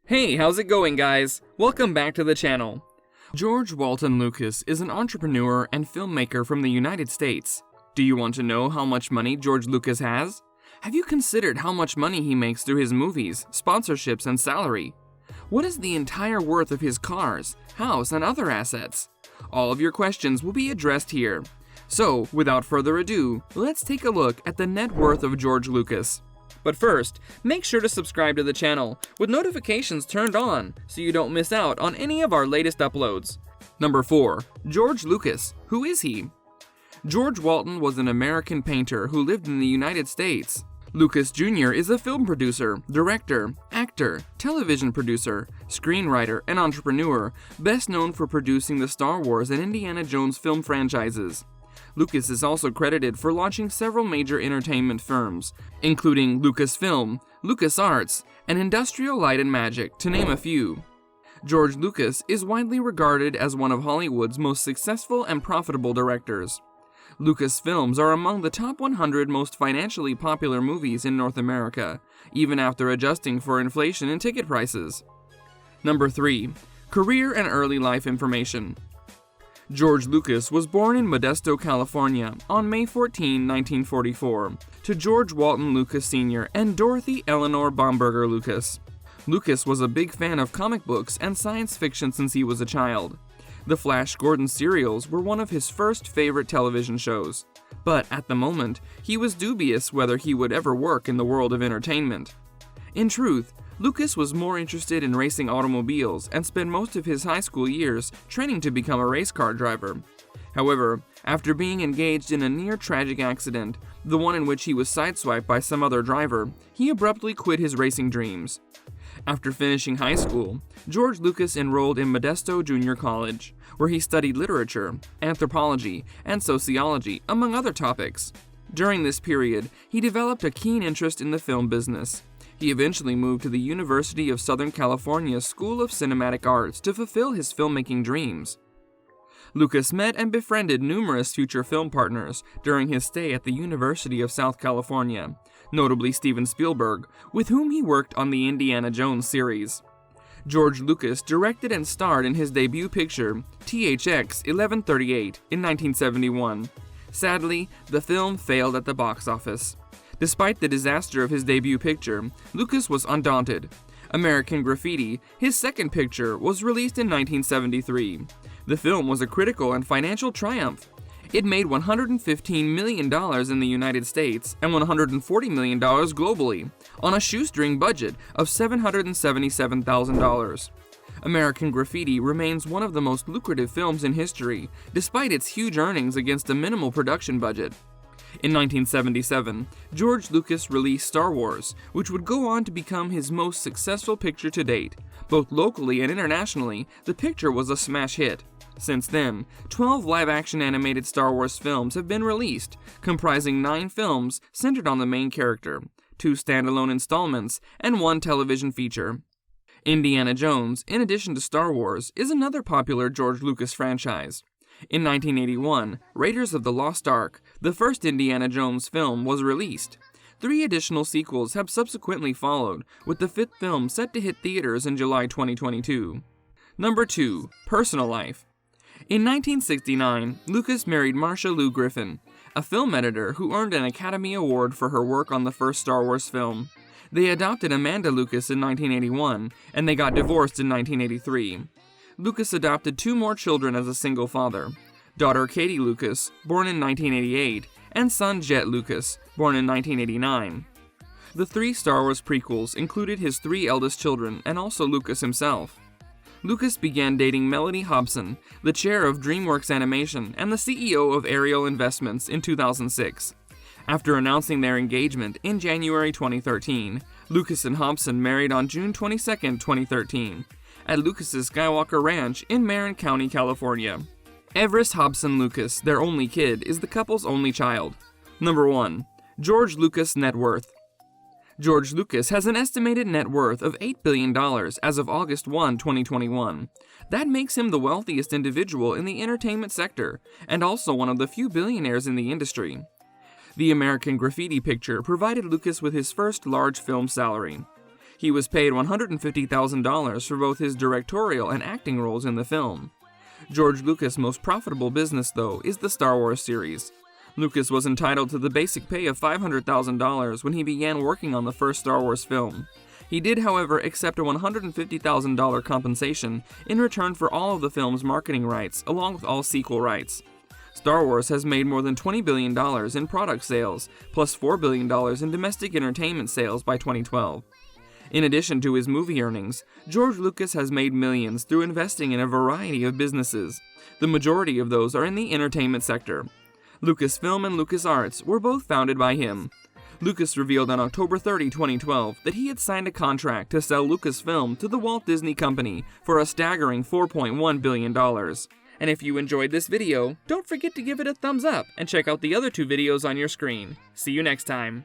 Hey, how's it going, guys? Welcome back to the channel. George Walton Lucas is an entrepreneur and filmmaker from the United States. Do you want to know how much money George Lucas has? Have you considered how much money he makes through his movies, sponsorships, and salary? What is the entire worth of his cars, house, and other assets? All of your questions will be addressed here. So, without further ado, let's take a look at the net worth of George Lucas. But first, make sure to subscribe to the channel with notifications turned on so you don't miss out on any of our latest uploads. Number 4. George Lucas. Who is he? George Walton was an American painter who lived in the United States. Lucas Jr. is a film producer, director, actor, television producer, screenwriter, and entrepreneur, best known for producing the Star Wars and Indiana Jones film franchises. Lucas is also credited for launching several major entertainment firms, including Lucasfilm, LucasArts, and Industrial Light and Magic, to name a few. George Lucas is widely regarded as one of Hollywood's most successful and profitable directors. Lucas films are among the top 100 most financially popular movies in North America, even after adjusting for inflation and ticket prices. Number 3. Career and early life information. George Lucas was born in Modesto, California on May 14, 1944, to George Walton Lucas Sr. and Dorothy Eleanor Baumberger Lucas. Lucas was a big fan of comic books and science fiction since he was a child. The Flash Gordon serials were one of his first favorite television shows, but at the moment, he was dubious whether he would ever work in the world of entertainment. In truth, Lucas was more interested in racing automobiles and spent most of his high school years training to become a race car driver. However, after being engaged in a near-tragic accident, the one in which he was sideswiped by some other driver, he abruptly quit his racing dreams. After finishing high school, George Lucas enrolled in Modesto Junior College, where he studied literature, anthropology, and sociology, among other topics. During this period, he developed a keen interest in the film business. He eventually moved to the University of Southern California School of Cinematic Arts to fulfill his filmmaking dreams. Lucas met and befriended numerous future film partners during his stay at the University of South California, notably Steven Spielberg, with whom he worked on the Indiana Jones series. George Lucas directed and starred in his debut picture, THX 1138, in 1971. Sadly, the film failed at the box office. Despite the disaster of his debut picture, Lucas was undaunted. American Graffiti, his second picture, was released in 1973. The film was a critical and financial triumph. It made $115 million in the United States and $140 million globally, on a shoestring budget of $777,000. American Graffiti remains one of the most lucrative films in history, despite its huge earnings against a minimal production budget. In 1977, George Lucas released Star Wars, which would go on to become his most successful picture to date. Both locally and internationally, the picture was a smash hit. Since then, 12 live-action animated Star Wars films have been released, comprising 9 films centered on the main character, 2 standalone installments, and 1 television feature. Indiana Jones, in addition to Star Wars, is another popular George Lucas franchise. In 1981, Raiders of the Lost Ark, the first Indiana Jones film, was released. 3 additional sequels have subsequently followed, with the 5th film set to hit theaters in July 2022. Number 2. Personal life. In 1969, Lucas married Marcia Lou Griffin, a film editor who earned an Academy Award for her work on the first Star Wars film. They adopted Amanda Lucas in 1981, and they got divorced in 1983. Lucas adopted 2 more children as a single father, daughter Katie Lucas, born in 1988, and son Jet Lucas, born in 1989. The 3 Star Wars prequels included his 3 eldest children and also Lucas himself. Lucas began dating Melody Hobson, the chair of DreamWorks Animation and the CEO of Ariel Investments, in 2006. After announcing their engagement in January 2013, Lucas and Hobson married on June 22, 2013. At Lucas's Skywalker Ranch in Marin County, California. Everest Hobson Lucas, their only kid, is the couple's only child. Number 1. George Lucas net worth. George Lucas has an estimated net worth of $8 billion as of August 1, 2021. That makes him the wealthiest individual in the entertainment sector, and also one of the few billionaires in the industry. The American Graffiti picture provided Lucas with his first large film salary. He was paid $150,000 for both his directorial and acting roles in the film. George Lucas' most profitable business, though, is the Star Wars series. Lucas was entitled to the basic pay of $500,000 when he began working on the first Star Wars film. He did, however, accept a $150,000 compensation in return for all of the film's marketing rights, along with all sequel rights. Star Wars has made more than $20 billion in product sales, plus $4 billion in domestic entertainment sales by 2012. In addition to his movie earnings, George Lucas has made millions through investing in a variety of businesses. The majority of those are in the entertainment sector. Lucasfilm and LucasArts were both founded by him. Lucas revealed on October 30, 2012, that he had signed a contract to sell Lucasfilm to the Walt Disney Company for a staggering $4.1 billion. And if you enjoyed this video, don't forget to give it a thumbs up and check out the other 2 videos on your screen. See you next time.